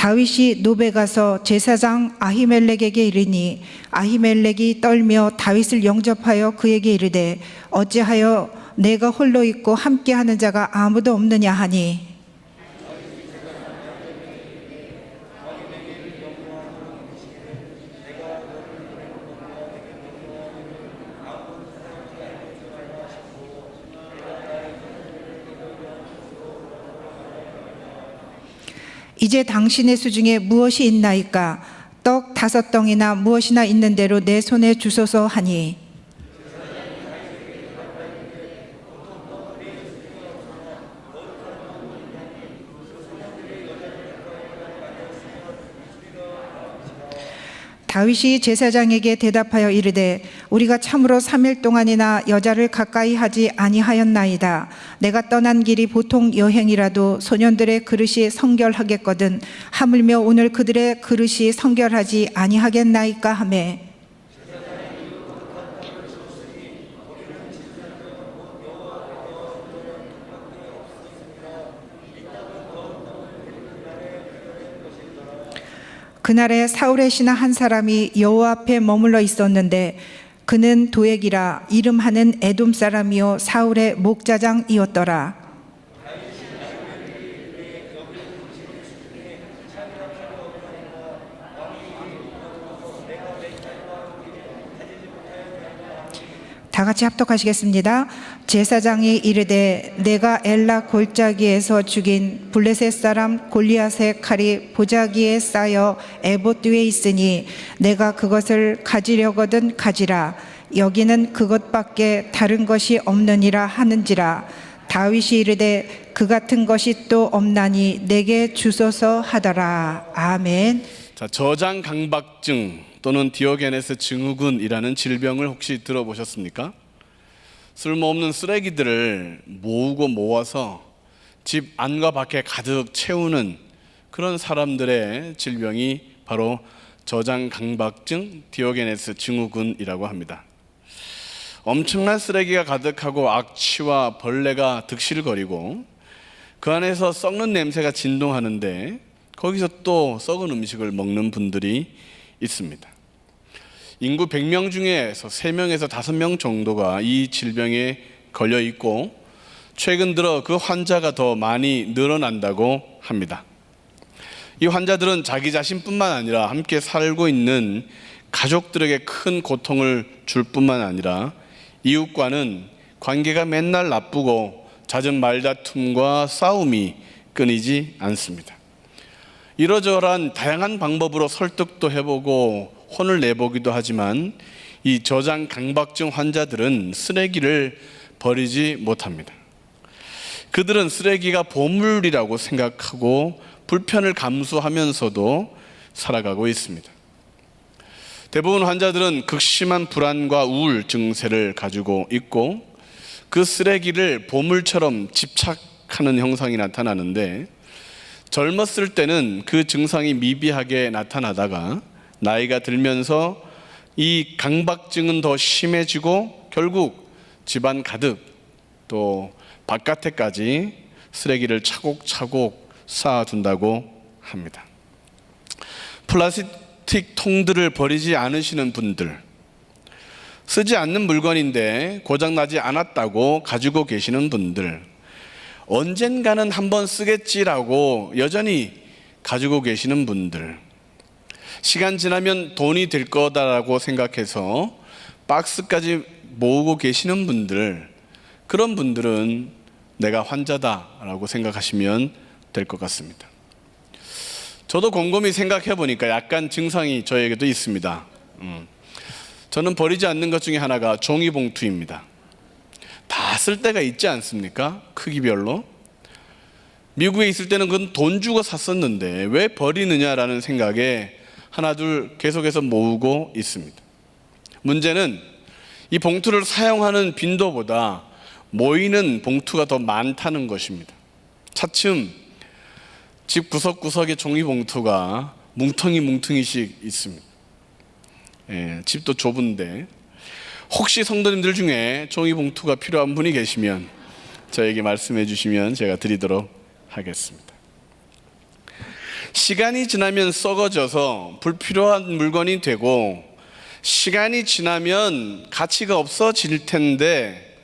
다윗이 노베 가서 제사장 아히멜렉에게 이르니 아히멜렉이 떨며 다윗을 영접하여 그에게 이르되 어찌하여 내가 홀로 있고 함께하는 자가 아무도 없느냐 하니 이제 당신의 수중에 무엇이 있나이까? 떡 5덩이나 무엇이나 있는 대로 내 손에 주소서 하니 다윗이 제사장에게 대답하여 이르되 우리가 참으로 3일 동안이나 여자를 가까이 하지 아니하였나이다. 내가 떠난 길이 보통 여행이라도 소년들의 그릇이 성결하겠거든 하물며 오늘 그들의 그릇이 성결하지 아니하겠나이까 하매 그날에 사울의 신하 한 사람이 여호와 앞에 머물러 있었는데 그는 도액이라 이름하는 에돔 사람이요 사울의 목자장이었더라. 다 같이 합독하시겠습니다. 제사장이 이르되 내가 엘라 골짜기에서 죽인 블레셋 사람 골리앗의 칼이 보자기에 쌓여 에봇 뒤에 있으니 내가 그것을 가지려거든 가지라. 여기는 그것밖에 다른 것이 없느니라 하는지라. 다윗이 이르되 그 같은 것이 또 없나니 내게 주소서 하더라. 아멘. 자, 저장강박증 또는 디오게네스 증후군이라는 질병을 혹시 들어보셨습니까? 쓸모없는 쓰레기들을 모으고 모아서 집 안과 밖에 가득 채우는 그런 사람들의 질병이 바로 저장강박증 디오게네스 증후군이라고 합니다. 엄청난 쓰레기가 가득하고 악취와 벌레가 득실거리고 그 안에서 썩는 냄새가 진동하는데 거기서 또 썩은 음식을 먹는 분들이 있습니다. 인구 100명 중에서 3명에서 5명 정도가 이 질병에 걸려 있고 최근 들어 그 환자가 더 많이 늘어난다고 합니다. 이 환자들은 자기 자신뿐만 아니라 함께 살고 있는 가족들에게 큰 고통을 줄 뿐만 아니라 이웃과는 관계가 맨날 나쁘고 잦은 말다툼과 싸움이 끊이지 않습니다. 이러저러한 다양한 방법으로 설득도 해보고 혼을 내보기도 하지만 이 저장강박증 환자들은 쓰레기를 버리지 못합니다. 그들은 쓰레기가 보물이라고 생각하고 불편을 감수하면서도 살아가고 있습니다. 대부분 환자들은 극심한 불안과 우울 증세를 가지고 있고 그 쓰레기를 보물처럼 집착하는 형상이 나타나는데 젊었을 때는 그 증상이 미비하게 나타나다가 나이가 들면서 이 강박증은 더 심해지고 결국 집안 가득 또 바깥에까지 쓰레기를 차곡차곡 쌓아둔다고 합니다. 플라스틱 통들을 버리지 않으시는 분들, 쓰지 않는 물건인데 고장나지 않았다고 가지고 계시는 분들, 언젠가는 한번 쓰겠지라고 여전히 가지고 계시는 분들, 시간 지나면 돈이 될 거다라고 생각해서 박스까지 모으고 계시는 분들, 그런 분들은 내가 환자다라고 생각하시면 될 것 같습니다. 저도 곰곰이 생각해 보니까 약간 증상이 저에게도 있습니다. 저는 버리지 않는 것 중에 하나가 종이봉투입니다. 다 쓸 때가 있지 않습니까? 크기별로. 미국에 있을 때는 그건 돈 주고 샀었는데 왜 버리느냐라는 생각에 하나 둘 계속해서 모으고 있습니다. 문제는 이 봉투를 사용하는 빈도보다 모이는 봉투가 더 많다는 것입니다. 차츰 집 구석구석에 종이봉투가 뭉텅이씩 있습니다. 집도 좁은데 혹시 성도님들 중에 종이봉투가 필요한 분이 계시면 저에게 말씀해 주시면 제가 드리도록 하겠습니다. 시간이 지나면 썩어져서 불필요한 물건이 되고 시간이 지나면 가치가 없어질 텐데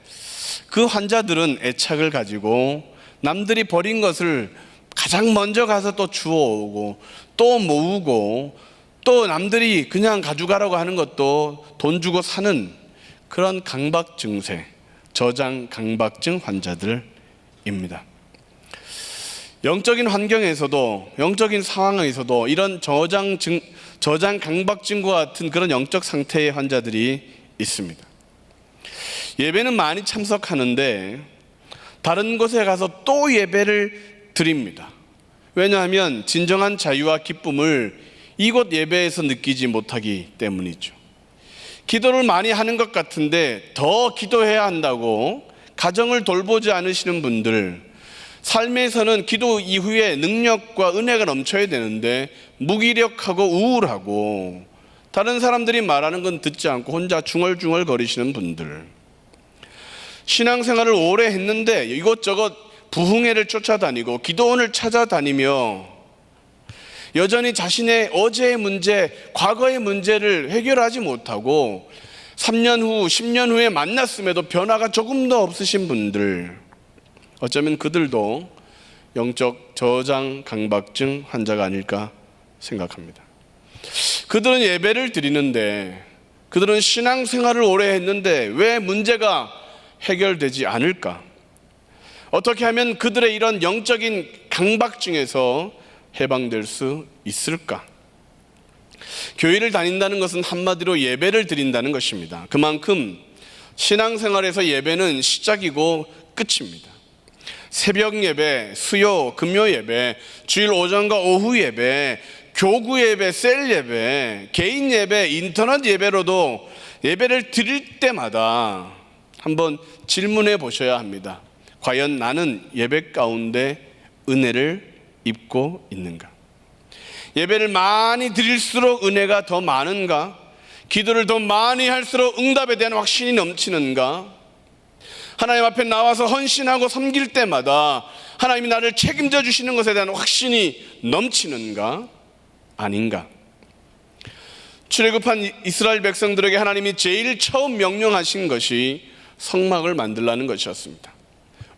그 환자들은 애착을 가지고 남들이 버린 것을 가장 먼저 가서 또 주워오고 또 모으고 또 남들이 그냥 가져가라고 하는 것도 돈 주고 사는 그런 강박 증세, 저장 강박증 환자들입니다. 영적인 환경에서도, 영적인 상황에서도 이런 저장 강박증과 같은 그런 영적 상태의 환자들이 있습니다. 예배는 많이 참석하는데 다른 곳에 가서 또 예배를 드립니다. 왜냐하면 진정한 자유와 기쁨을 이곳 예배에서 느끼지 못하기 때문이죠. 기도를 많이 하는 것 같은데 더 기도해야 한다고 가정을 돌보지 않으시는 분들, 삶에서는 기도 이후에 능력과 은혜가 넘쳐야 되는데 무기력하고 우울하고 다른 사람들이 말하는 건 듣지 않고 혼자 중얼중얼 거리시는 분들, 신앙생활을 오래 했는데 이것저것 부흥회를 쫓아다니고 기도원을 찾아다니며 여전히 자신의 어제의 문제, 과거의 문제를 해결하지 못하고 3년 후, 10년 후에 만났음에도 변화가 조금도 없으신 분들, 어쩌면 그들도 영적 저장 강박증 환자가 아닐까 생각합니다. 그들은 예배를 드리는데, 그들은 신앙생활을 오래 했는데 왜 문제가 해결되지 않을까? 어떻게 하면 그들의 이런 영적인 강박증에서 해방될 수 있을까? 교회를 다닌다는 것은 한마디로 예배를 드린다는 것입니다. 그만큼 신앙생활에서 예배는 시작이고 끝입니다. 새벽 예배, 수요, 금요 예배, 주일 오전과 오후 예배, 교구 예배, 셀 예배, 개인 예배, 인터넷 예배로도 예배를 드릴 때마다 한번 질문해 보셔야 합니다. 과연 나는 예배 가운데 은혜를 입고 있는가? 예배를 많이 드릴수록 은혜가 더 많은가? 기도를 더 많이 할수록 응답에 대한 확신이 넘치는가? 하나님 앞에 나와서 헌신하고 섬길 때마다 하나님이 나를 책임져 주시는 것에 대한 확신이 넘치는가? 아닌가? 출애굽한 이스라엘 백성들에게 하나님이 제일 처음 명령하신 것이 성막을 만들라는 것이었습니다.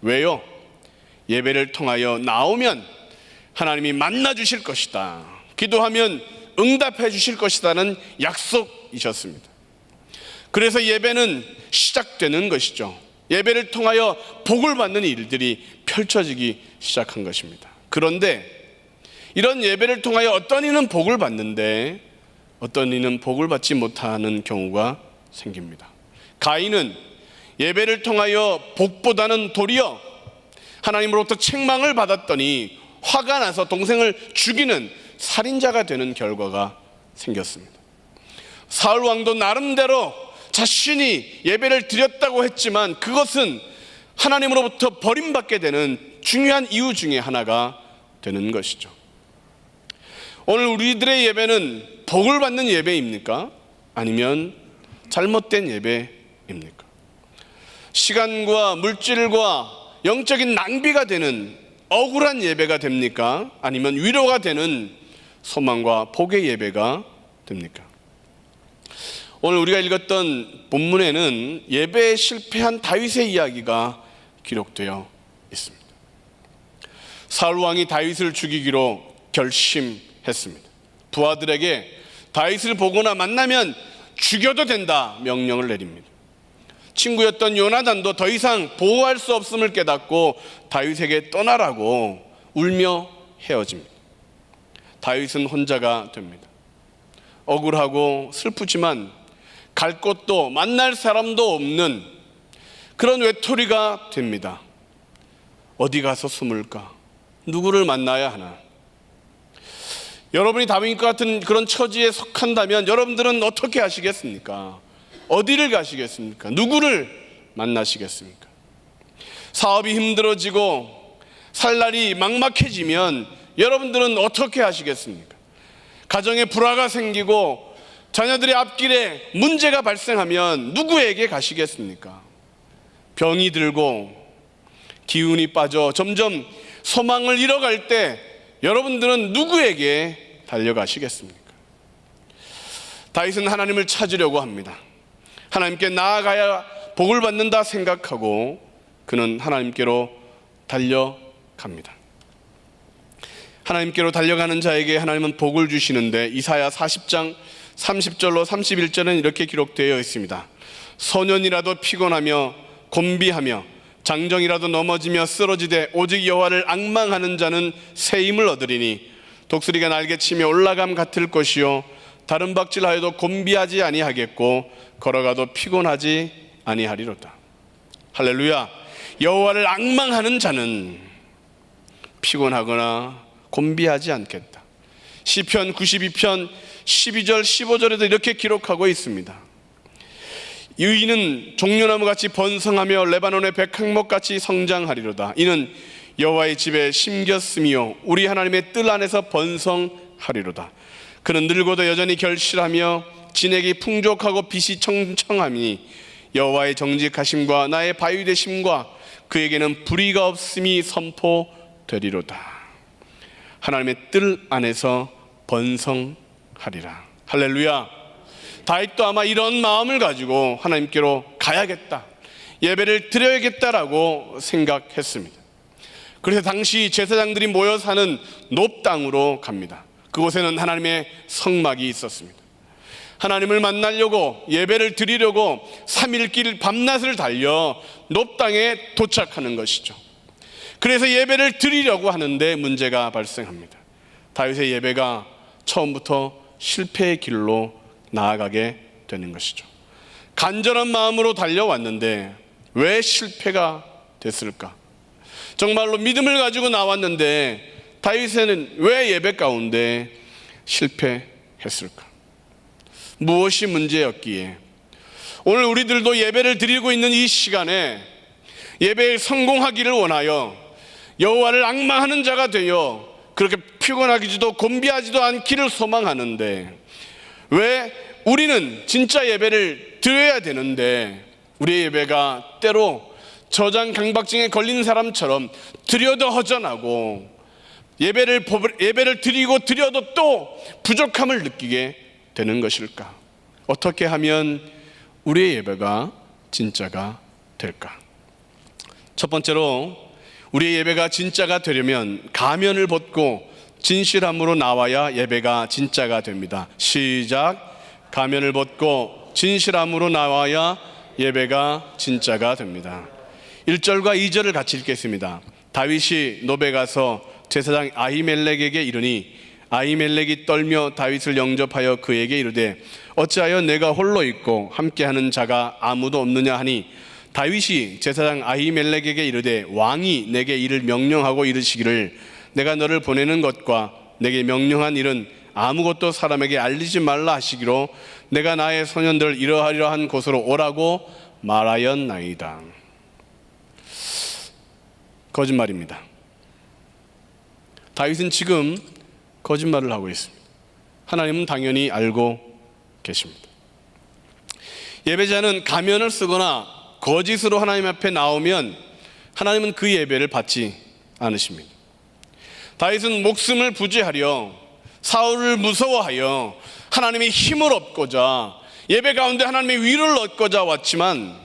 왜요? 예배를 통하여 나오면 하나님이 만나 주실 것이다, 기도하면 응답해 주실 것이다는 약속이셨습니다. 그래서 예배는 시작되는 것이죠. 예배를 통하여 복을 받는 일들이 펼쳐지기 시작한 것입니다. 그런데 이런 예배를 통하여 어떤 이는 복을 받는데 어떤 이는 복을 받지 못하는 경우가 생깁니다. 가인은 예배를 통하여 복보다는 도리어 하나님으로부터 책망을 받았더니 화가 나서 동생을 죽이는 살인자가 되는 결과가 생겼습니다. 사울 왕도 나름대로 자신이 예배를 드렸다고 했지만 그것은 하나님으로부터 버림받게 되는 중요한 이유 중에 하나가 되는 것이죠. 오늘 우리들의 예배는 복을 받는 예배입니까? 아니면 잘못된 예배입니까? 시간과 물질과 영적인 낭비가 되는 억울한 예배가 됩니까? 아니면 위로가 되는 소망과 복의 예배가 됩니까? 오늘 우리가 읽었던 본문에는 예배에 실패한 다윗의 이야기가 기록되어 있습니다. 사울 왕이 다윗을 죽이기로 결심했습니다. 부하들에게 다윗을 보거나 만나면 죽여도 된다 명령을 내립니다. 친구였던 요나단도 더 이상 보호할 수 없음을 깨닫고 다윗에게 떠나라고 울며 헤어집니다. 다윗은 혼자가 됩니다. 억울하고 슬프지만 갈 곳도 만날 사람도 없는 그런 외톨이가 됩니다. 어디 가서 숨을까? 누구를 만나야 하나? 여러분이 다윗과 같은 그런 처지에 속한다면 여러분들은 어떻게 하시겠습니까? 어디를 가시겠습니까? 누구를 만나시겠습니까? 사업이 힘들어지고 살 날이 막막해지면 여러분들은 어떻게 하시겠습니까? 가정에 불화가 생기고 자녀들의 앞길에 문제가 발생하면 누구에게 가시겠습니까? 병이 들고 기운이 빠져 점점 소망을 잃어갈 때 여러분들은 누구에게 달려가시겠습니까? 다윗은 하나님을 찾으려고 합니다. 하나님께 나아가야 복을 받는다 생각하고 그는 하나님께로 달려갑니다. 하나님께로 달려가는 자에게 하나님은 복을 주시는데 이사야 40장 30절로 31절은 이렇게 기록되어 있습니다. 소년이라도 피곤하며 곤비하며 장정이라도 넘어지며 쓰러지되 오직 여호와를 앙망하는 자는 새 힘을 얻으리니 독수리가 날개치며 올라감 같을 것이요 다른 박질하여도 곤비하지 아니하겠고 걸어가도 피곤하지 아니하리로다. 할렐루야. 여호와를 앙망하는 자는 피곤하거나 곤비하지 않겠다. 시편 92편 12절 15절에도 이렇게 기록하고 있습니다. 의인은 종려나무같이 번성하며 레바논의 백항목같이 성장하리로다. 이는 여호와의 집에 심겼으며 우리 하나님의 뜰 안에서 번성하리로다. 그는 늙어도 여전히 결실하며 진액이 풍족하고 빛이 청청하니 여호와의 정직하심과 나의 바위되심과 그에게는 불의가 없음이 선포되리로다. 하나님의 뜰 안에서 번성하리라. 할렐루야. 다윗도 아마 이런 마음을 가지고 하나님께로 가야겠다, 예배를 드려야겠다라고 생각했습니다. 그래서 당시 제사장들이 모여 사는 높 땅으로 갑니다. 그곳에는 하나님의 성막이 있었습니다. 하나님을 만나려고 예배를 드리려고 3일길 밤낮을 달려 높 땅에 도착하는 것이죠. 그래서 예배를 드리려고 하는데 문제가 발생합니다. 다윗의 예배가 처음부터 실패의 길로 나아가게 되는 것이죠. 간절한 마음으로 달려왔는데 왜 실패가 됐을까? 정말로 믿음을 가지고 나왔는데 다윗은 왜 예배 가운데 실패했을까? 무엇이 문제였기에 오늘 우리들도 예배를 드리고 있는 이 시간에 예배에 성공하기를 원하여 여호와를 앙망하는 자가 되어 그렇게 피곤하기도 곤비하지도 않기를 소망하는데 왜 우리는 진짜 예배를 드려야 되는데 우리의 예배가 때로 저장 강박증에 걸린 사람처럼 드려도 허전하고 예배를 드리고 드려도 또 부족함을 느끼게 되는 것일까? 어떻게 하면 우리의 예배가 진짜가 될까? 첫 번째로 우리의 예배가 진짜가 되려면 가면을 벗고 진실함으로 나와야 예배가 진짜가 됩니다. 시작. 가면을 벗고 진실함으로 나와야 예배가 진짜가 됩니다. 1절과 2절을 같이 읽겠습니다. 다윗이 노베 가서 제사장 아히멜렉에게 이르니 아히멜렉이 떨며 다윗을 영접하여 그에게 이르되 어찌하여 내가 홀로 있고 함께하는 자가 아무도 없느냐 하니 다윗이 제사장 아히멜렉에게 이르되 왕이 내게 이를 명령하고 이르시기를 내가 너를 보내는 것과 내게 명령한 일은 아무것도 사람에게 알리지 말라 하시기로 내가 나의 소년들을 이러한 곳으로 오라고 말하였나이다. 거짓말입니다. 다윗은 지금 거짓말을 하고 있습니다. 하나님은 당연히 알고 계십니다. 예배자는 가면을 쓰거나 거짓으로 하나님 앞에 나오면 하나님은 그 예배를 받지 않으십니다. 다윗은 목숨을 부지하려 사울을 무서워하여 하나님의 힘을 얻고자 예배 가운데 하나님의 위를 얻고자 왔지만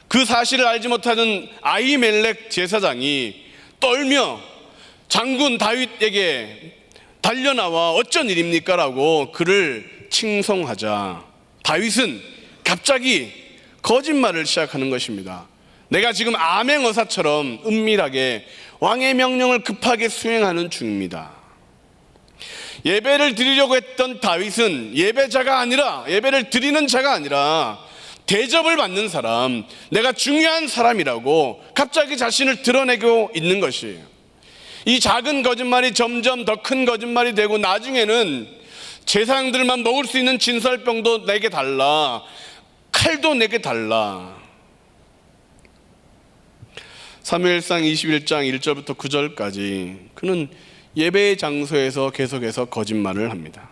그 사실을 알지 못하는 아히멜렉 제사장이 떨며 장군 다윗에게 달려나와 어쩐 일입니까? 라고 그를 칭송하자 다윗은 갑자기 거짓말을 시작하는 것입니다. 내가 지금 암행어사처럼 은밀하게 왕의 명령을 급하게 수행하는 중입니다. 예배를 드리려고 했던 다윗은 예배자가 아니라 예배를 드리는 자가 아니라 대접을 받는 사람, 내가 중요한 사람이라고 갑자기 자신을 드러내고 있는 것이에요. 이 작은 거짓말이 점점 더 큰 거짓말이 되고 나중에는 제사장들만 먹을 수 있는 진설병도 내게 달라, 칼도 내게 달라. 사무엘상 21장 1절부터 9절까지 그는 예배의 장소에서 계속해서 거짓말을 합니다.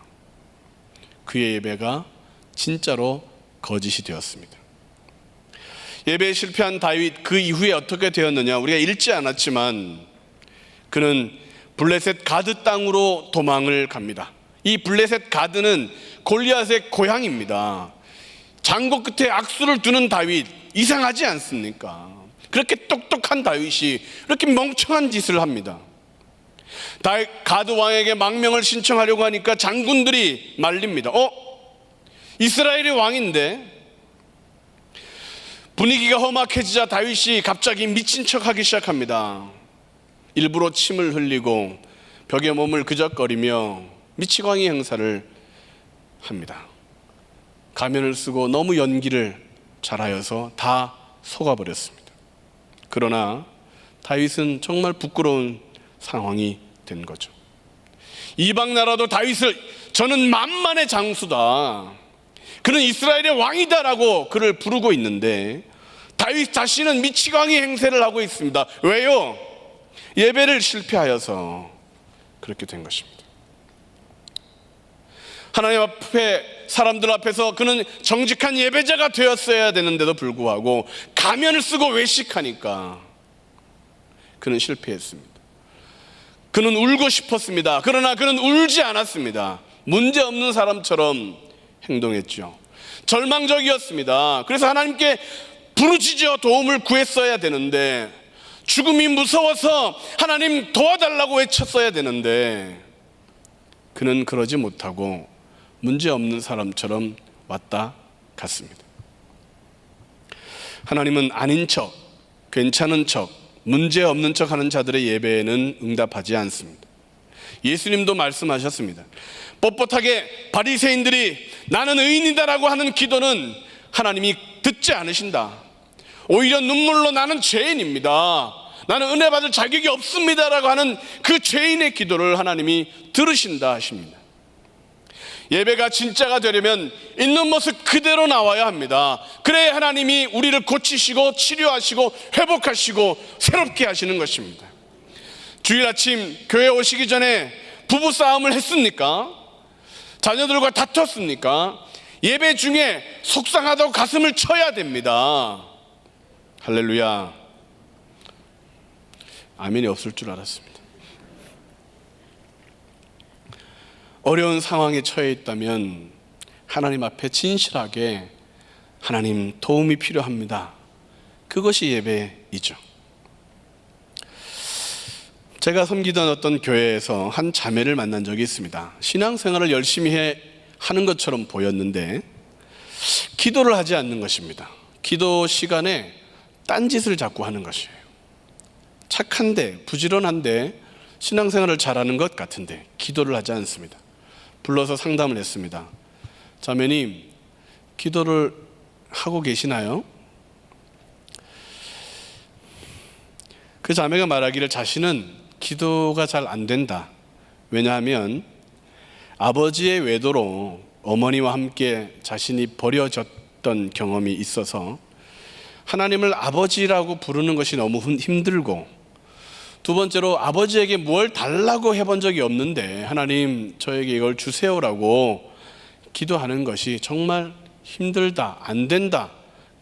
그의 예배가 진짜로 거짓이 되었습니다. 예배에 실패한 다윗, 그 이후에 어떻게 되었느냐 우리가 읽지 않았지만 그는 블레셋 가드 땅으로 도망을 갑니다. 이 블레셋 가드는 골리앗의 고향입니다. 장고 끝에 악수를 두는 다윗, 이상하지 않습니까? 그렇게 똑똑한 다윗이 이렇게 멍청한 짓을 합니다. 가드 왕에게 망명을 신청하려고 하니까 장군들이 말립니다. 이스라엘의 왕인데. 분위기가 험악해지자 다윗이 갑자기 미친 척하기 시작합니다. 일부러 침을 흘리고 벽에 몸을 그적거리며 미치광이 행사를 합니다. 가면을 쓰고 너무 연기를 잘하여서 다 속아버렸습니다. 그러나 다윗은 정말 부끄러운 상황이 된 거죠. 이방 나라도 다윗을 저는 만만의 장수다, 그는 이스라엘의 왕이다라고 그를 부르고 있는데 다윗 자신은 미치광이 행세를 하고 있습니다. 왜요? 예배를 실패하여서 그렇게 된 것입니다. 하나님 앞에, 사람들 앞에서 그는 정직한 예배자가 되었어야 되는데도 불구하고 가면을 쓰고 외식하니까 그는 실패했습니다. 그는 울고 싶었습니다. 그러나 그는 울지 않았습니다. 문제없는 사람처럼 행동했죠. 절망적이었습니다. 그래서 하나님께 부르짖어 도움을 구했어야 되는데, 죽음이 무서워서 하나님 도와달라고 외쳤어야 되는데 그는 그러지 못하고 문제없는 사람처럼 왔다 갔습니다. 하나님은 아닌 척, 괜찮은 척, 문제없는 척 하는 자들의 예배에는 응답하지 않습니다. 예수님도 말씀하셨습니다. 뻣뻣하게 바리새인들이 나는 의인이다라고 하는 기도는 하나님이 듣지 않으신다. 오히려 눈물로 나는 죄인입니다, 나는 은혜 받을 자격이 없습니다라고 하는 그 죄인의 기도를 하나님이 들으신다 하십니다. 예배가 진짜가 되려면 있는 모습 그대로 나와야 합니다. 그래야 하나님이 우리를 고치시고 치료하시고 회복하시고 새롭게 하시는 것입니다. 주일 아침 교회 오시기 전에 부부싸움을 했습니까? 자녀들과 다퉜습니까? 예배 중에 속상하다고 가슴을 쳐야 됩니다. 할렐루야. 아멘이 없을 줄 알았습니다. 어려운 상황에 처해 있다면 하나님 앞에 진실하게 하나님 도움이 필요합니다, 그것이 예배이죠. 제가 섬기던 어떤 교회에서 한 자매를 만난 적이 있습니다. 신앙생활을 열심히 하는 것처럼 보였는데 기도를 하지 않는 것입니다. 기도 시간에 딴짓을 자꾸 하는 것이에요. 착한데, 부지런한데, 신앙생활을 잘하는 것 같은데 기도를 하지 않습니다. 불러서 상담을 했습니다. 자매님, 기도를 하고 계시나요? 그 자매가 말하기를 자신은 기도가 잘 안 된다. 왜냐하면 아버지의 외도로 어머니와 함께 자신이 버려졌던 경험이 있어서 하나님을 아버지라고 부르는 것이 너무 힘들고, 두 번째로 아버지에게 뭘 달라고 해본 적이 없는데 하나님 저에게 이걸 주세요라고 기도하는 것이 정말 힘들다, 안 된다,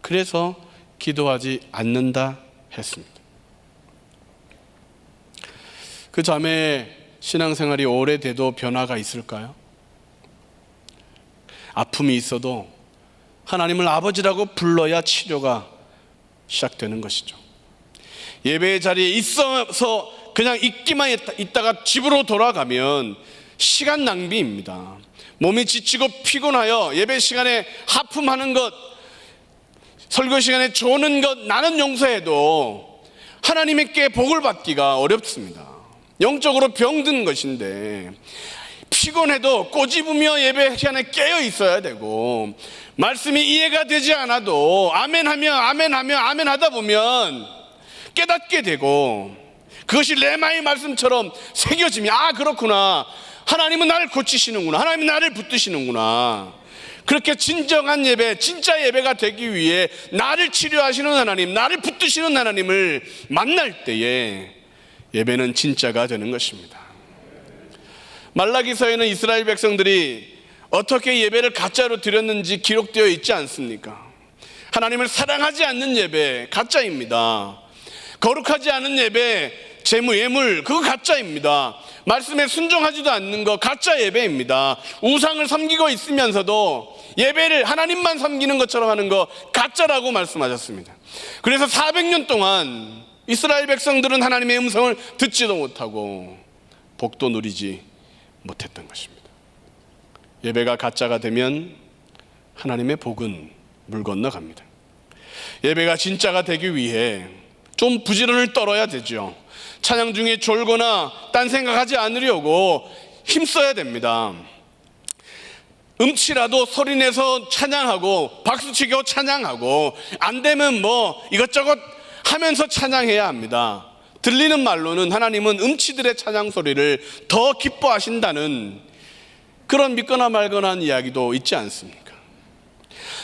그래서 기도하지 않는다 했습니다. 그 자매의 신앙생활이 오래돼도 변화가 있을까요? 아픔이 있어도 하나님을 아버지라고 불러야 치료가 시작되는 것이죠. 예배의 자리에 있어서 그냥 있기만 있다가 집으로 돌아가면 시간 낭비입니다. 몸이 지치고 피곤하여 예배 시간에 하품하는 것, 설교 시간에 조는 것 나는 용서해도 하나님께 복을 받기가 어렵습니다. 영적으로 병든 것인데 피곤해도 꼬집으며 예배 시간에 깨어 있어야 되고, 말씀이 이해가 되지 않아도 아멘하며 아멘하다 보면 깨닫게 되고, 그것이 레마의 말씀처럼 새겨지면 아 그렇구나, 하나님은 나를 고치시는구나, 하나님은 나를 붙드시는구나. 그렇게 진정한 예배, 진짜 예배가 되기 위해 나를 치료하시는 하나님, 나를 붙드시는 하나님을 만날 때에 예배는 진짜가 되는 것입니다. 말라기서에는 이스라엘 백성들이 어떻게 예배를 가짜로 드렸는지 기록되어 있지 않습니까? 하나님을 사랑하지 않는 예배 가짜입니다. 거룩하지 않은 예배, 제무 예물, 그거 가짜입니다. 말씀에 순종하지도 않는 거 가짜 예배입니다. 우상을 섬기고 있으면서도 예배를 하나님만 섬기는 것처럼 하는 거 가짜라고 말씀하셨습니다. 그래서 400년 동안 이스라엘 백성들은 하나님의 음성을 듣지도 못하고 복도 누리지 못했던 것입니다. 예배가 가짜가 되면 하나님의 복은 물 건너갑니다. 예배가 진짜가 되기 위해 좀 부지런을 떨어야 되죠. 찬양 중에 졸거나 딴 생각하지 않으려고 힘써야 됩니다. 음치라도 소리내서 찬양하고 박수치고 찬양하고 안 되면 뭐 이것저것 하면서 찬양해야 합니다. 들리는 말로는 하나님은 음치들의 찬양 소리를 더 기뻐하신다는 그런 믿거나 말거나 한 이야기도 있지 않습니까?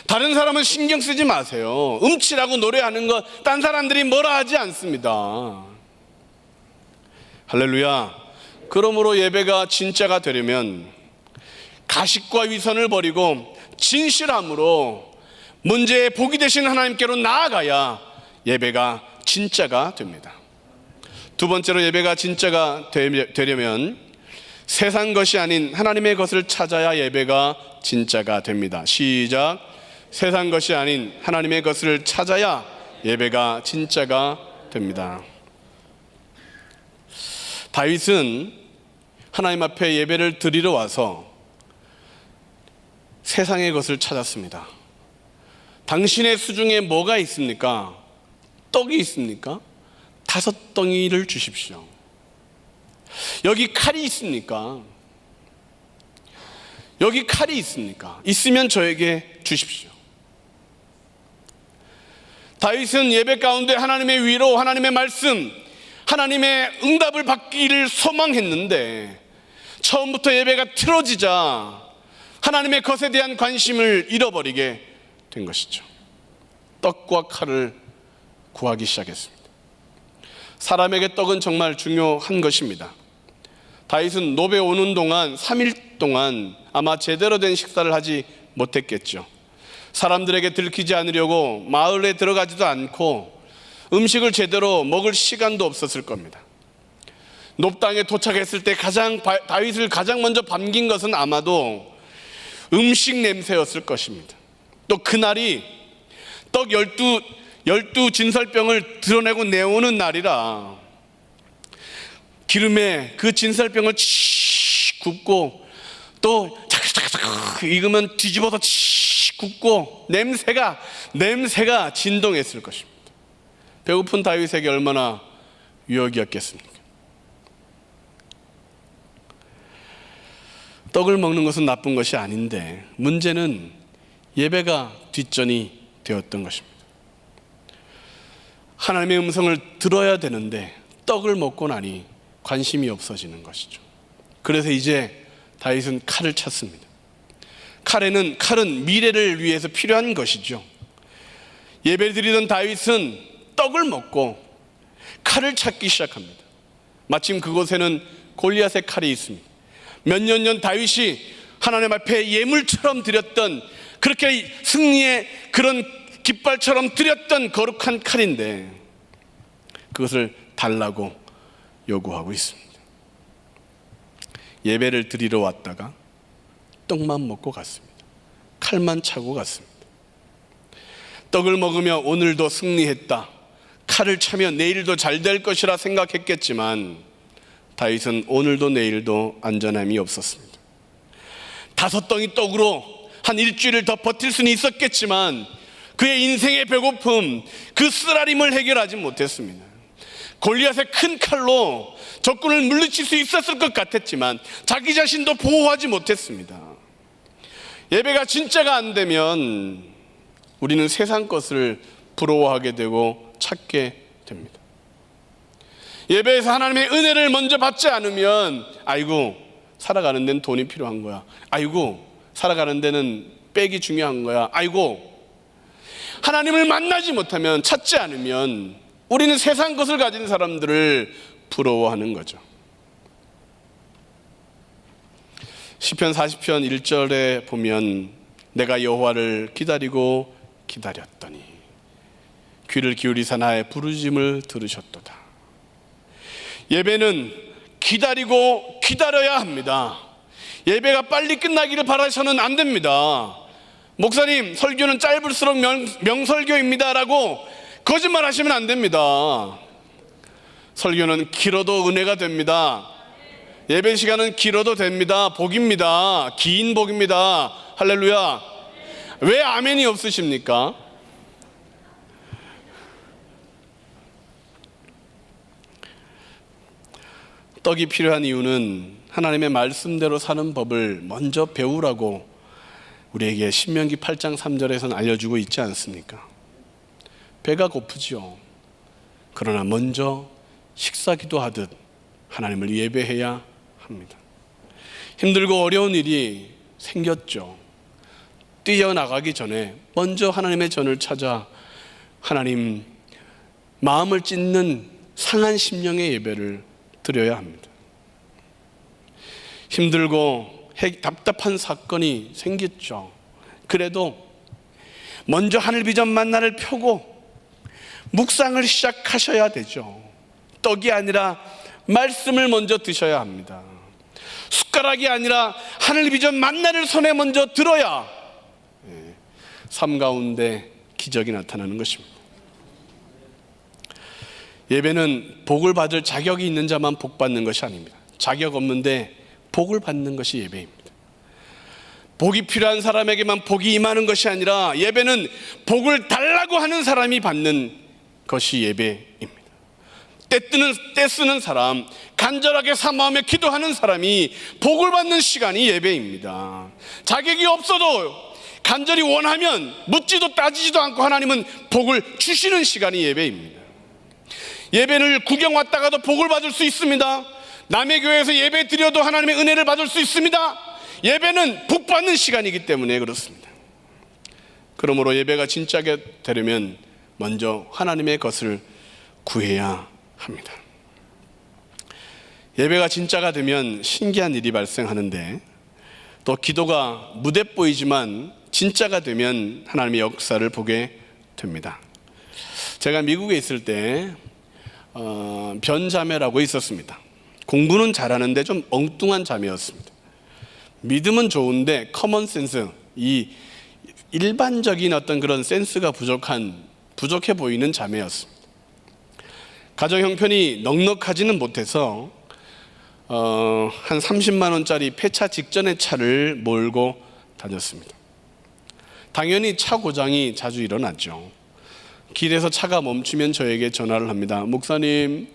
다른 사람은 신경 쓰지 마세요. 음치라고 노래하는 거 딴 사람들이 뭐라 하지 않습니다. 할렐루야. 그러므로 예배가 진짜가 되려면 가식과 위선을 버리고 진실함으로 문제의 복이 되신 하나님께로 나아가야 예배가 진짜가 됩니다. 두 번째로 예배가 진짜가 되려면 세상 것이 아닌 하나님의 것을 찾아야 예배가 진짜가 됩니다. 시작. 세상 것이 아닌 하나님의 것을 찾아야 예배가 진짜가 됩니다. 다윗은 하나님 앞에 예배를 드리러 와서 세상의 것을 찾았습니다. 당신의 수중에 뭐가 있습니까? 떡이 있습니까? 5덩이를 주십시오. 여기 칼이 있습니까? 여기 칼이 있습니까? 있으면 저에게 주십시오. 다윗은 예배 가운데 하나님의 위로, 하나님의 말씀, 하나님의 응답을 받기를 소망했는데 처음부터 예배가 틀어지자 하나님의 것에 대한 관심을 잃어버리게 된 것이죠. 떡과 칼을 구하기 시작했습니다. 사람에게 떡은 정말 중요한 것입니다. 다윗은 노베 오는 동안 3일 동안 아마 제대로 된 식사를 하지 못했겠죠. 사람들에게 들키지 않으려고 마을에 들어가지도 않고 음식을 제대로 먹을 시간도 없었을 겁니다. 높당에 도착했을 때 다윗을 가장 먼저 반긴 것은 아마도 음식 냄새였을 것입니다. 또 그날이 떡 12 진설병을 드러내고 내오는 날이라 기름에 그 진설병을 굽고 또 자글자글 익으면 뒤집어서 굽고 냄새가 진동했을 것입니다. 배고픈 다윗에게 얼마나 유혹이었겠습니까? 떡을 먹는 것은 나쁜 것이 아닌데 문제는 예배가 뒷전이 되었던 것입니다. 하나님의 음성을 들어야 되는데 떡을 먹고 나니 관심이 없어지는 것이죠. 그래서 이제 다윗은 칼을 찾습니다. 칼은 미래를 위해서 필요한 것이죠. 예배를 드리던 다윗은 떡을 먹고 칼을 찾기 시작합니다. 마침 그곳에는 골리앗의 칼이 있습니다. 몇 년 전 다윗이 하나님 앞에 예물처럼 드렸던, 그렇게 승리의 그런 깃발처럼 드렸던 거룩한 칼인데 그것을 달라고 요구하고 있습니다. 예배를 드리러 왔다가 떡만 먹고 갔습니다. 칼만 차고 갔습니다. 떡을 먹으며 오늘도 승리했다, 칼을 차면 내일도 잘 될 것이라 생각했겠지만 다윗은 오늘도 내일도 안전함이 없었습니다. 5덩이 떡으로 한 일주일을 더 버틸 수는 있었겠지만 그의 인생의 배고픔, 그 쓰라림을 해결하지 못했습니다. 골리앗의 큰 칼로 적군을 물리칠 수 있었을 것 같았지만 자기 자신도 보호하지 못했습니다. 예배가 진짜가 안 되면 우리는 세상 것을 부러워하게 되고 찾게 됩니다. 예배에서 하나님의 은혜를 먼저 받지 않으면 아이고 살아가는 데는 돈이 필요한 거야, 아이고 살아가는 데는 백이 중요한 거야, 아이고 하나님을 만나지 못하면, 찾지 않으면 우리는 세상 것을 가진 사람들을 부러워하는 거죠. 시편 40편 1절에 보면 내가 여호와를 기다리고 기다렸더니 귀를 기울이사 나의 부르짖음을 들으셨도다. 예배는 기다리고 기다려야 합니다. 예배가 빨리 끝나기를 바라서는 안 됩니다. 목사님, 설교는 짧을수록 명설교입니다 라고 거짓말 하시면 안 됩니다. 설교는 길어도 은혜가 됩니다. 예배 시간은 길어도 됩니다. 복입니다. 긴 복입니다. 할렐루야. 왜 아멘이 없으십니까? 떡이 필요한 이유는 하나님의 말씀대로 사는 법을 먼저 배우라고 우리에게 신명기 8장 3절에서는 알려주고 있지 않습니까? 배가 고프죠. 그러나 먼저 식사 기도하듯 하나님을 예배해야 합니다. 힘들고 어려운 일이 생겼죠. 뛰어나가기 전에 먼저 하나님의 전을 찾아 하나님 마음을 찢는 상한 심령의 예배를 드려야 합니다. 힘들고 답답한 사건이 생겼죠. 그래도 먼저 하늘 비전 만나를 펴고 묵상을 시작하셔야 되죠. 떡이 아니라 말씀을 먼저 드셔야 합니다. 숟가락이 아니라 하늘 비전 만나를 손에 먼저 들어야 삶 가운데 기적이 나타나는 것입니다. 예배는 복을 받을 자격이 있는 자만 복 받는 것이 아닙니다. 자격 없는데 복을 받는 것이 예배입니다. 복이 필요한 사람에게만 복이 임하는 것이 아니라 예배는 복을 달라고 하는 사람이 받는 것이 예배입니다. 때 쓰는 사람, 간절하게 사모하며 기도하는 사람이 복을 받는 시간이 예배입니다. 자격이 없어도 간절히 원하면 묻지도 따지지도 않고 하나님은 복을 주시는 시간이 예배입니다. 예배를 구경 왔다가도 복을 받을 수 있습니다. 남의 교회에서 예배 드려도 하나님의 은혜를 받을 수 있습니다. 예배는 복 받는 시간이기 때문에 그렇습니다. 그러므로 예배가 진짜게 되려면 먼저 하나님의 것을 구해야 합니다. 예배가 진짜가 되면 신기한 일이 발생하는데, 또 기도가 무대 보이지만 진짜가 되면 하나님의 역사를 보게 됩니다. 제가 미국에 있을 때 변자매라고 있었습니다. 공부는 잘하는데 좀 엉뚱한 자매였습니다. 믿음은 좋은데 커먼 센스, 이 일반적인 어떤 그런 센스가 부족해 보이는 자매였습니다. 가정 형편이 넉넉하지는 못해서 한 30만 원짜리 폐차 직전의 차를 몰고 다녔습니다. 당연히 차 고장이 자주 일어났죠. 길에서 차가 멈추면 저에게 전화를 합니다. 목사님,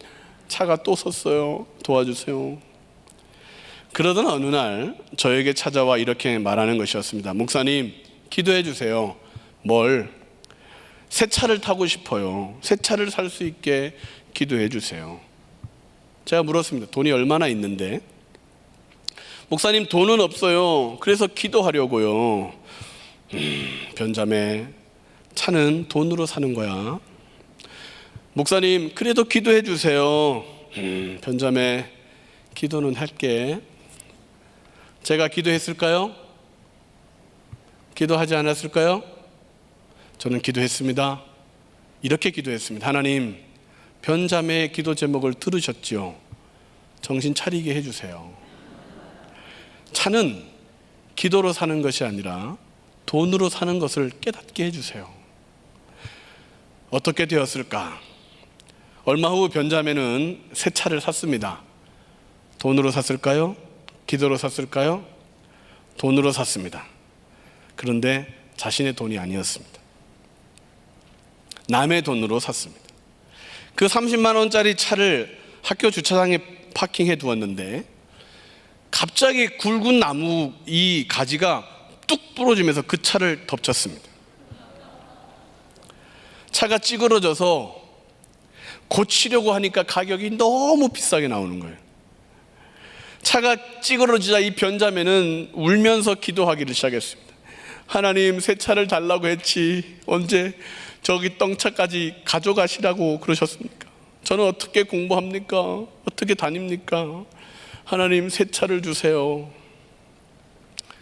차가 또 섰어요. 도와주세요. 그러던 어느 날 저에게 찾아와 이렇게 말하는 것이었습니다. 목사님, 기도해 주세요. 뭘? 새 차를 타고 싶어요. 새 차를 살 수 있게 기도해 주세요. 제가 물었습니다. 돈이 얼마나 있는데? 목사님, 돈은 없어요. 그래서 기도하려고요. 변자매, 차는 돈으로 사는 거야. 목사님, 그래도 기도해 주세요. 변자매, 기도는 할게. 제가 기도했을까요? 기도하지 않았을까요? 저는 기도했습니다. 이렇게 기도했습니다. 하나님, 변자매의 기도 제목을 들으셨지요? 정신 차리게 해주세요. 차는 기도로 사는 것이 아니라 돈으로 사는 것을 깨닫게 해주세요. 어떻게 되었을까? 얼마 후 변자매는 새 차를 샀습니다. 돈으로 샀을까요? 기도로 샀을까요? 돈으로 샀습니다. 그런데 자신의 돈이 아니었습니다. 남의 돈으로 샀습니다. 그 30만 원짜리 차를 학교 주차장에 파킹해 두었는데 갑자기 굵은 나무 이 가지가 뚝 부러지면서 그 차를 덮쳤습니다. 차가 찌그러져서 고치려고 하니까 가격이 너무 비싸게 나오는 거예요. 차가 찌그러지자 이 변자매는 울면서 기도하기를 시작했습니다. 하나님, 새 차를 달라고 했지 언제 저기 떵차까지 가져가시라고 그러셨습니까? 저는 어떻게 공부합니까? 어떻게 다닙니까? 하나님, 새 차를 주세요.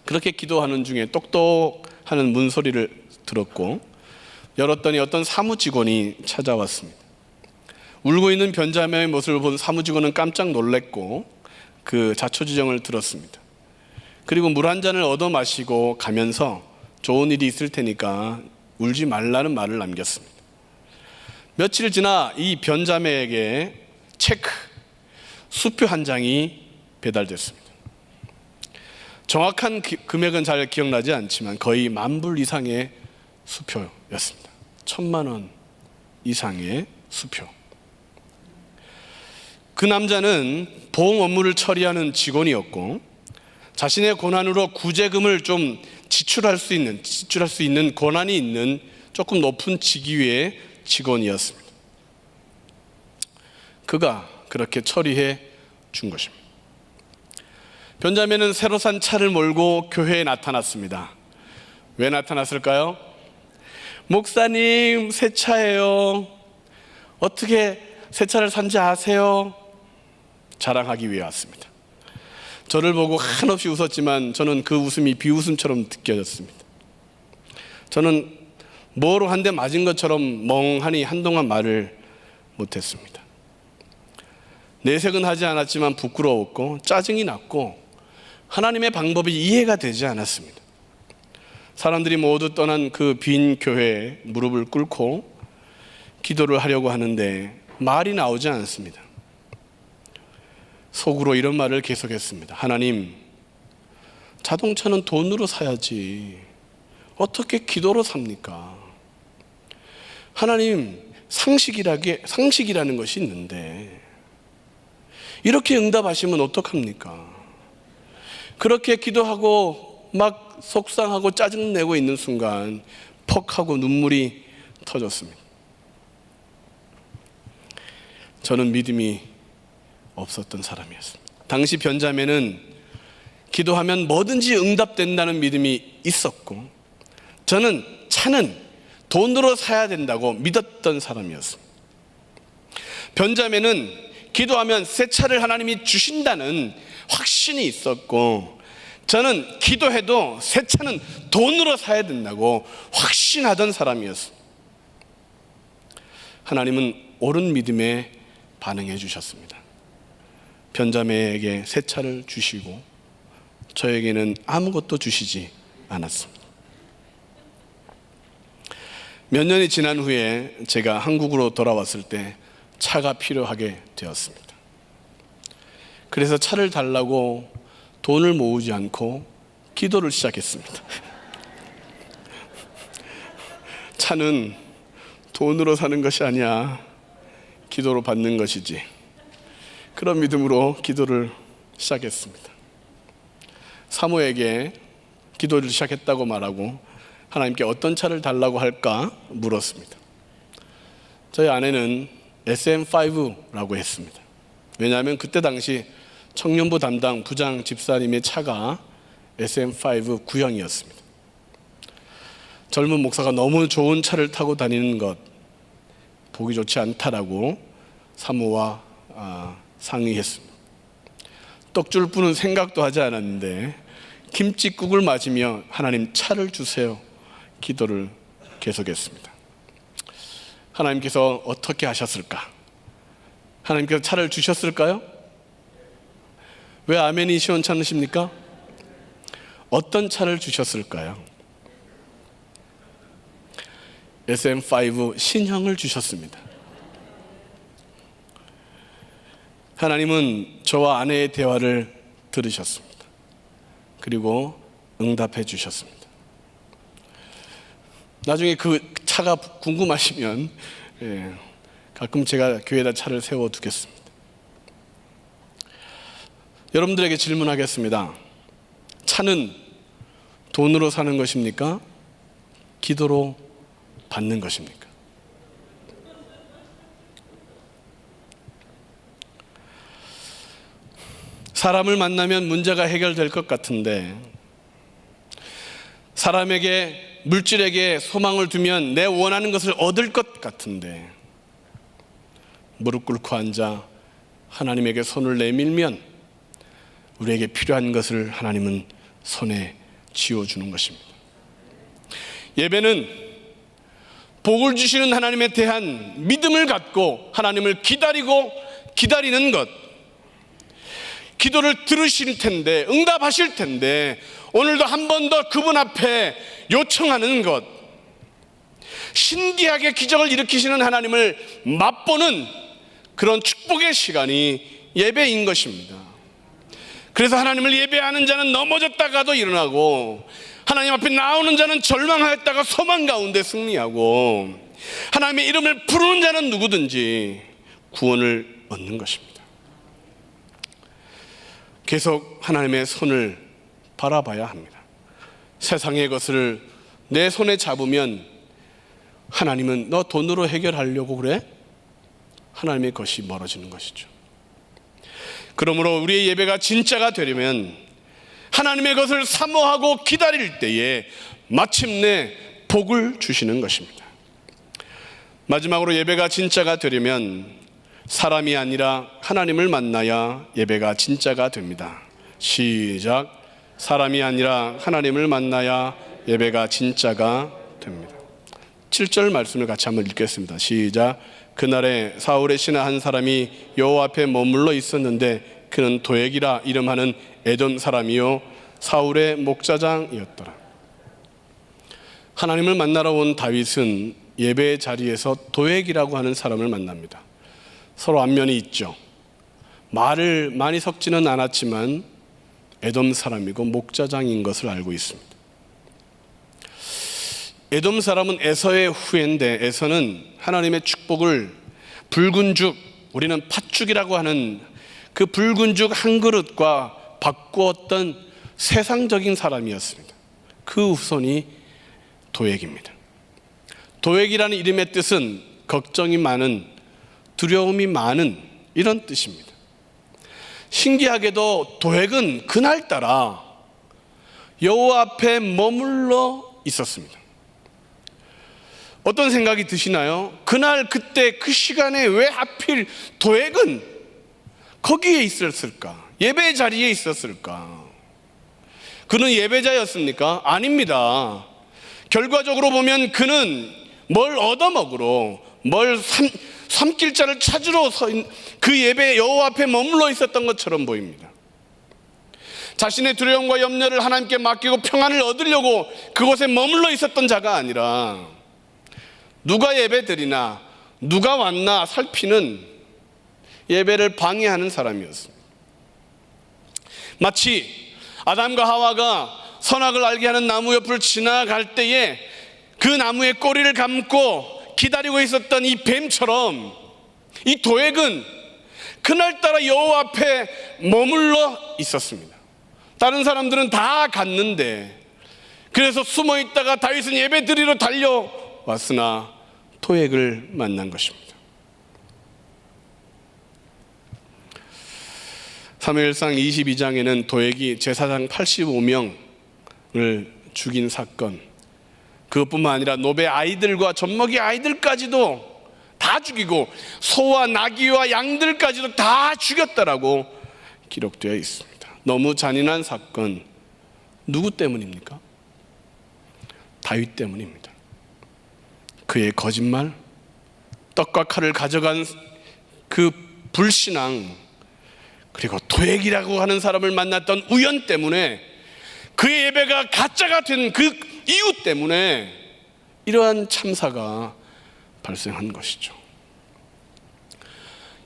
그렇게 기도하는 중에 똑똑하는 문소리를 들었고 열었더니 어떤 사무직원이 찾아왔습니다. 울고 있는 변자매의 모습을 본 사무직원은 깜짝 놀랐고 그 자초지정을 들었습니다. 그리고 물 한 잔을 얻어 마시고 가면서 좋은 일이 있을 테니까 울지 말라는 말을 남겼습니다. 며칠 지나 이 변자매에게 체크, 수표 한 장이 배달됐습니다. 정확한 금액은 잘 기억나지 않지만 거의 10,000불 이상의 수표였습니다. 1,000,000원 이상의 수표. 그 남자는 보험 업무를 처리하는 직원이었고 자신의 권한으로 구제금을 좀 지출할 수 있는 권한이 있는 조금 높은 직위의 직원이었습니다. 그가 그렇게 처리해 준 것입니다. 변자매는 새로 산 차를 몰고 교회에 나타났습니다. 왜 나타났을까요? 목사님, 새 차예요. 어떻게 새 차를 산지 아세요? 자랑하기 위해 왔습니다. 저를 보고 한없이 웃었지만 저는 그 웃음이 비웃음처럼 느껴졌습니다. 저는 뭐로 한 대 맞은 것처럼 멍하니 한동안 말을 못했습니다. 내색은 하지 않았지만 부끄러웠고 짜증이 났고 하나님의 방법이 이해가 되지 않았습니다. 사람들이 모두 떠난 그 빈 교회에 무릎을 꿇고 기도를 하려고 하는데 말이 나오지 않습니다. 속으로 이런 말을 계속했습니다. 하나님, 자동차는 돈으로 사야지 어떻게 기도로 삽니까? 하나님, 상식이라는 것이 있는데 이렇게 응답하시면 어떡합니까? 그렇게 기도하고 막 속상하고 짜증내고 있는 순간 퍽 하고 눈물이 터졌습니다. 저는 믿음이 없었던 사람이었습니다. 당시 변자매는 기도하면 뭐든지 응답된다는 믿음이 있었고 저는 차는 돈으로 사야 된다고 믿었던 사람이었습니다. 변자매는 기도하면 새 차를 하나님이 주신다는 확신이 있었고 저는 기도해도 새 차는 돈으로 사야 된다고 확신하던 사람이었습니다. 하나님은 옳은 믿음에 반응해 주셨습니다. 변자매에게 새 차를 주시고 저에게는 아무것도 주시지 않았습니다. 몇 년이 지난 후에 제가 한국으로 돌아왔을 때 차가 필요하게 되었습니다. 그래서 차를 달라고 돈을 모으지 않고 기도를 시작했습니다. 차는 돈으로 사는 것이 아니야, 기도로 받는 것이지. 그런 믿음으로 기도를 시작했습니다. 사모에게 기도를 시작했다고 말하고 하나님께 어떤 차를 달라고 할까 물었습니다. 저희 아내는 SM5라고 했습니다. 왜냐하면 그때 당시 청년부 담당 부장 집사님의 차가 SM5 구형이었습니다. 젊은 목사가 너무 좋은 차를 타고 다니는 것 보기 좋지 않다라고 사모와 상의했습니다. 떡줄 뿌는 생각도 하지 않았는데 김칫국을 맞으며 하나님 차를 주세요 기도를 계속했습니다. 하나님께서 어떻게 하셨을까? 하나님께서 차를 주셨을까요? 왜 아멘이 시원찮으십니까? 어떤 차를 주셨을까요? SM5 신형을 주셨습니다. 하나님은 저와 아내의 대화를 들으셨습니다. 그리고 응답해 주셨습니다. 나중에 그 차가 궁금하시면 가끔 제가 교회에다 차를 세워두겠습니다. 여러분들에게 질문하겠습니다. 차는 돈으로 사는 것입니까? 기도로 받는 것입니까? 사람을 만나면 문제가 해결될 것 같은데 사람에게 물질에게 소망을 두면 내 원하는 것을 얻을 것 같은데 무릎 꿇고 앉아 하나님에게 손을 내밀면 우리에게 필요한 것을 하나님은 손에 쥐어주는 것입니다. 예배는 복을 주시는 하나님에 대한 믿음을 갖고 하나님을 기다리고 기다리는 것, 기도를 들으실 텐데, 응답하실 텐데, 오늘도 한 번 더 그분 앞에 요청하는 것, 신기하게 기적을 일으키시는 하나님을 맛보는 그런 축복의 시간이 예배인 것입니다. 그래서 하나님을 예배하는 자는 넘어졌다가도 일어나고, 하나님 앞에 나오는 자는 절망하였다가 소망 가운데 승리하고, 하나님의 이름을 부르는 자는 누구든지 구원을 얻는 것입니다. 계속 하나님의 손을 바라봐야 합니다. 세상의 것을 내 손에 잡으면 하나님은 너 돈으로 해결하려고 그래? 하나님의 것이 멀어지는 것이죠. 그러므로 우리의 예배가 진짜가 되려면 하나님의 것을 사모하고 기다릴 때에 마침내 복을 주시는 것입니다. 마지막으로 예배가 진짜가 되려면 사람이 아니라 하나님을 만나야 예배가 진짜가 됩니다. 시작. 사람이 아니라 하나님을 만나야 예배가 진짜가 됩니다. 7절 말씀을 같이 한번 읽겠습니다. 시작. 그날에 사울의 신하 한 사람이 여호와 앞에 머물러 있었는데 그는 도액이라 이름하는 에돔 사람이요 사울의 목자장이었더라. 하나님을 만나러 온 다윗은 예배의 자리에서 도액이라고 하는 사람을 만납니다. 서로 안면이 있죠. 말을 많이 섞지는 않았지만 에돔 사람이고 목자장인 것을 알고 있습니다. 에돔 사람은 에서의 후예인데, 에서는 하나님의 축복을 붉은 죽, 우리는 팥죽이라고 하는 그 붉은 죽 한 그릇과 바꾸었던 세상적인 사람이었습니다. 그 후손이 도액입니다. 도액이라는 이름의 뜻은 걱정이 많은, 두려움이 많은, 이런 뜻입니다. 신기하게도 도액은 그날따라 여호와 앞에 머물러 있었습니다. 어떤 생각이 드시나요? 그날 그때 그 시간에 왜 하필 도액은 거기에 있었을까? 예배 자리에 있었을까? 그는 예배자였습니까? 아닙니다. 결과적으로 보면 그는 뭘 얻어먹으러, 뭘 삼킬 자를 찾으러 그 예배 여호와 앞에 머물러 있었던 것처럼 보입니다. 자신의 두려움과 염려를 하나님께 맡기고 평안을 얻으려고 그곳에 머물러 있었던 자가 아니라 누가 예배 드리나, 누가 왔나 살피는 예배를 방해하는 사람이었습니다. 마치 아담과 하와가 선악을 알게 하는 나무 옆을 지나갈 때에 그 나무의 꼬리를 감고 기다리고 있었던 이 뱀처럼 이 도액은 그날따라 여호와 앞에 머물러 있었습니다. 다른 사람들은 다 갔는데, 그래서 숨어 있다가 다윗은 예배 드리러 달려왔으나 도액을 만난 것입니다. 사무엘상 22장에는 도액이 제사장 85명을 죽인 사건, 그것뿐만 아니라 노베 아이들과 젖먹이 아이들까지도 다 죽이고 소와 나귀와 양들까지도 다 죽였다라고 기록되어 있습니다. 너무 잔인한 사건, 누구 때문입니까? 다윗 때문입니다. 그의 거짓말, 떡과 칼을 가져간 그 불신앙, 그리고 도액이라고 하는 사람을 만났던 우연 때문에, 그의 예배가 가짜가 된 그 이유 때문에 이러한 참사가 발생한 것이죠.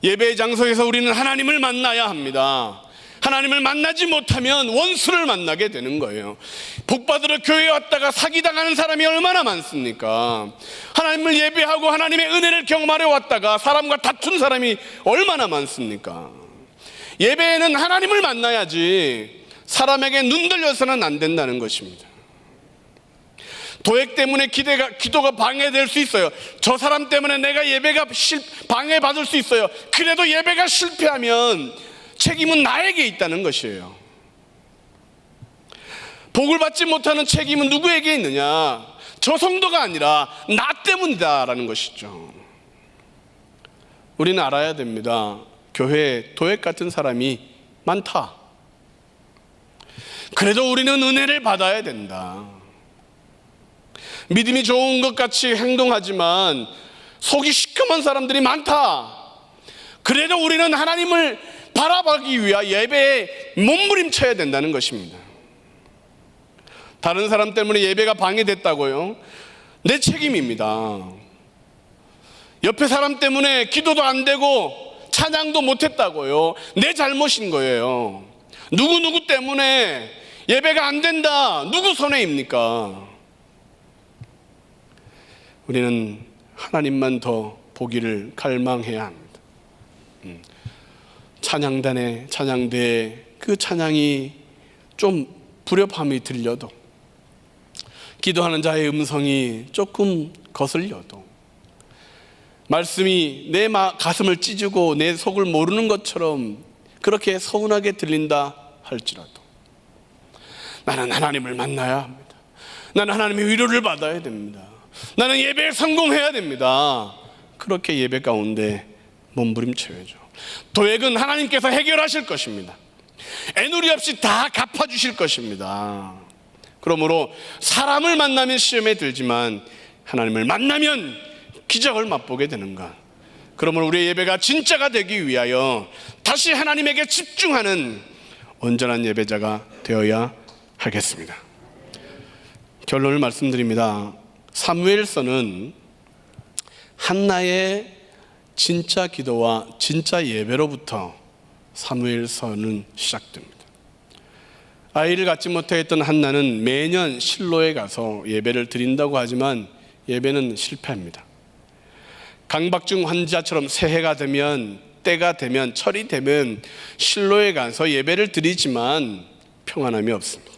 예배의 장소에서 우리는 하나님을 만나야 합니다. 하나님을 만나지 못하면 원수를 만나게 되는 거예요. 복받으러 교회에 왔다가 사기당하는 사람이 얼마나 많습니까? 하나님을 예배하고 하나님의 은혜를 경험하려 왔다가 사람과 다툰 사람이 얼마나 많습니까? 예배에는 하나님을 만나야지 사람에게 눈 들려서는 안 된다는 것입니다. 도액 때문에 기도가 방해될 수 있어요. 저 사람 때문에 내가 예배가 방해받을 수 있어요. 그래도 예배가 실패하면 책임은 나에게 있다는 것이에요. 복을 받지 못하는 책임은 누구에게 있느냐? 저 성도가 아니라 나 때문이다라는 것이죠. 우리는 알아야 됩니다. 교회에 도액 같은 사람이 많다. 그래도 우리는 은혜를 받아야 된다. 믿음이 좋은 것 같이 행동하지만 속이 시커먼 사람들이 많다. 그래도 우리는 하나님을 바라보기 위하 예배에 몸부림쳐야 된다는 것입니다. 다른 사람 때문에 예배가 방해됐다고요? 내 책임입니다. 옆에 사람 때문에 기도도 안 되고 찬양도 못했다고요? 내 잘못인 거예요. 누구 때문에 예배가 안 된다, 누구 손해입니까? 우리는 하나님만 더 보기를 갈망해야 합니다. 찬양단의 찬양대에 그 찬양이 좀 불협함이 들려도, 기도하는 자의 음성이 조금 거슬려도, 말씀이 내 가슴을 찢고 내 속을 모르는 것처럼 그렇게 서운하게 들린다 할지라도 나는 하나님을 만나야 합니다. 나는 하나님의 위로를 받아야 됩니다. 나는 예배에 성공해야 됩니다. 그렇게 예배 가운데 몸부림쳐야죠. 도액은 하나님께서 해결하실 것입니다. 애누리 없이 다 갚아주실 것입니다. 그러므로 사람을 만나면 시험에 들지만 하나님을 만나면 기적을 맛보게 되는 것. 그러므로 우리의 예배가 진짜가 되기 위하여 다시 하나님에게 집중하는 온전한 예배자가 되어야 하겠습니다. 결론을 말씀드립니다. 사무엘서는 한나의 진짜 기도와 진짜 예배로부터 사무엘서는 시작됩니다. 아이를 갖지 못했던 한나는 매년 실로에 가서 예배를 드린다고 하지만 예배는 실패합니다. 강박증 환자처럼 새해가 되면, 때가 되면, 철이 되면 실로에 가서 예배를 드리지만 평안함이 없습니다.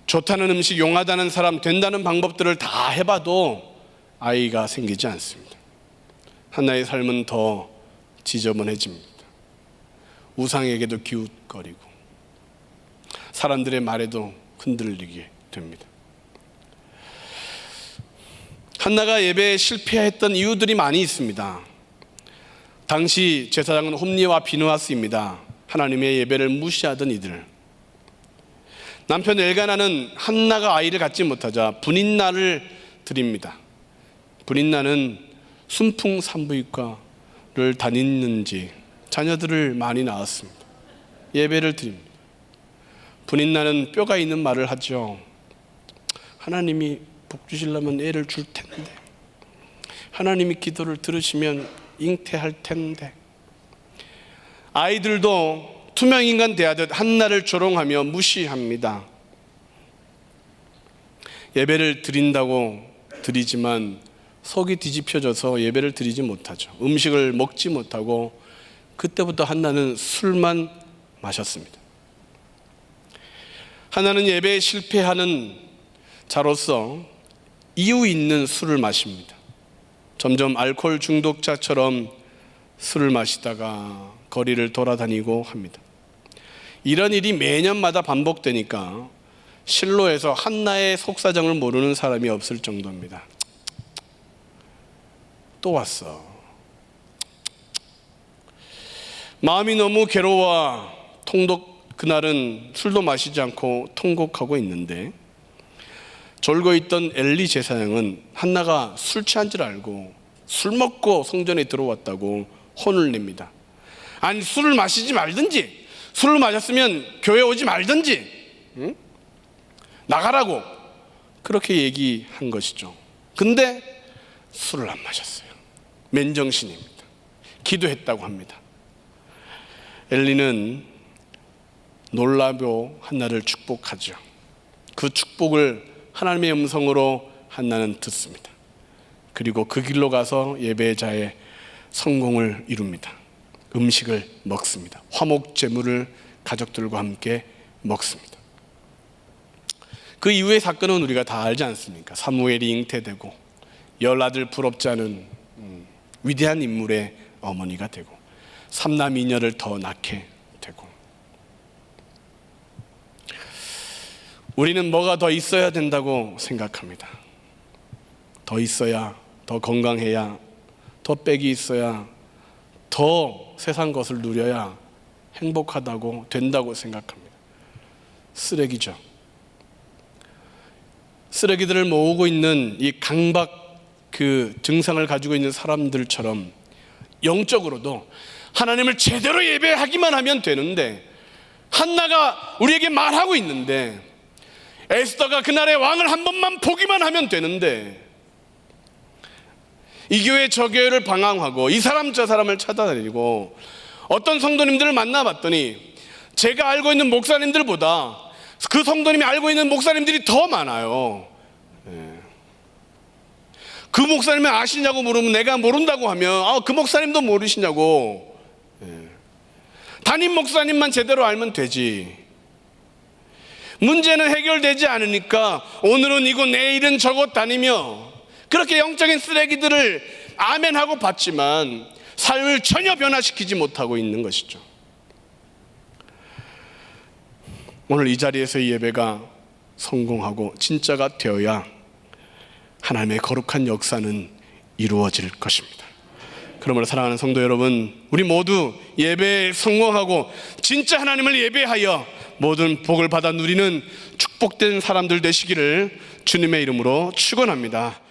좋다는 음식, 용하다는 사람, 된다는 방법들을 다 해봐도 아이가 생기지 않습니다. 한나의 삶은 더 지저분해집니다. 우상에게도 기웃거리고 사람들의 말에도 흔들리게 됩니다. 한나가 예배에 실패했던 이유들이 많이 있습니다. 당시 제사장은 홈리와 비느하스입니다. 하나님의 예배를 무시하던 이들. 남편 엘가나는 한나가 아이를 갖지 못하자 분인나를 드립니다. 분인나는 순풍 산부인과를 다니는지 자녀들을 많이 낳았습니다. 예배를 드립니다. 분인나는 뼈가 있는 말을 하죠. 하나님이 복 주시려면 애를 줄 텐데, 하나님이 기도를 들으시면 잉태할 텐데. 아이들도 투명인간 대하듯 한나를 조롱하며 무시합니다. 예배를 드린다고 드리지만 속이 뒤집혀져서 예배를 드리지 못하죠. 음식을 먹지 못하고 그때부터 한나는 술만 마셨습니다. 한나는 예배에 실패하는 자로서 이유 있는 술을 마십니다. 점점 알코올 중독자처럼 술을 마시다가 거리를 돌아다니고 합니다. 이런 일이 매년마다 반복되니까 실로에서 한나의 속사정을 모르는 사람이 없을 정도입니다. 또 왔어. 마음이 너무 괴로워 그날은 술도 마시지 않고 통곡하고 있는데, 졸고 있던 엘리 제사장은 한나가 술 취한 줄 알고 술 먹고 성전에 들어왔다고 혼을 냅니다. 아니, 술을 마시지 말든지, 술을 마셨으면 교회 오지 말든지, 응? 나가라고 그렇게 얘기한 것이죠. 근데 술을 안 마셨어요. 맨정신입니다. 기도했다고 합니다. 엘리는 놀라며 한나를 축복하죠. 그 축복을 하나님의 음성으로 한나는 듣습니다. 그리고 그 길로 가서 예배자의 성공을 이룹니다. 음식을 먹습니다. 화목 제물을 가족들과 함께 먹습니다. 그 이후의 사건은 우리가 다 알지 않습니까? 사무엘이 잉태되고 열아들 부럽지 않은 위대한 인물의 어머니가 되고 삼남 이녀를 더 낳게 되고. 우리는 뭐가 더 있어야 된다고 생각합니다. 더 있어야, 더 건강해야, 더 빽이 있어야, 더 세상 것을 누려야 행복하다고 된다고 생각합니다. 쓰레기죠. 쓰레기들을 모으고 있는 이 강박 그 증상을 가지고 있는 사람들처럼 영적으로도 하나님을 제대로 예배하기만 하면 되는데, 한나가 우리에게 말하고 있는데, 에스더가 그날의 왕을 한 번만 보기만 하면 되는데, 이 교회 저 교회를 방황하고 이 사람 저 사람을 찾아다니고 어떤 성도님들을 만나봤더니 제가 알고 있는 목사님들보다 그 성도님이 알고 있는 목사님들이 더 많아요. 그 목사님을 아시냐고 물으면 내가 모른다고 하면 그 목사님도 모르시냐고. 담임 목사님만 제대로 알면 되지. 문제는 해결되지 않으니까 오늘은 이곳 내일은 저곳 다니며 그렇게 영적인 쓰레기들을 아멘하고 받지만 삶을 전혀 변화시키지 못하고 있는 것이죠. 오늘 이 자리에서 이 예배가 성공하고 진짜가 되어야 하나님의 거룩한 역사는 이루어질 것입니다. 그러므로 사랑하는 성도 여러분, 우리 모두 예배에 성공하고 진짜 하나님을 예배하여 모든 복을 받아 누리는 축복된 사람들 되시기를 주님의 이름으로 축원합니다.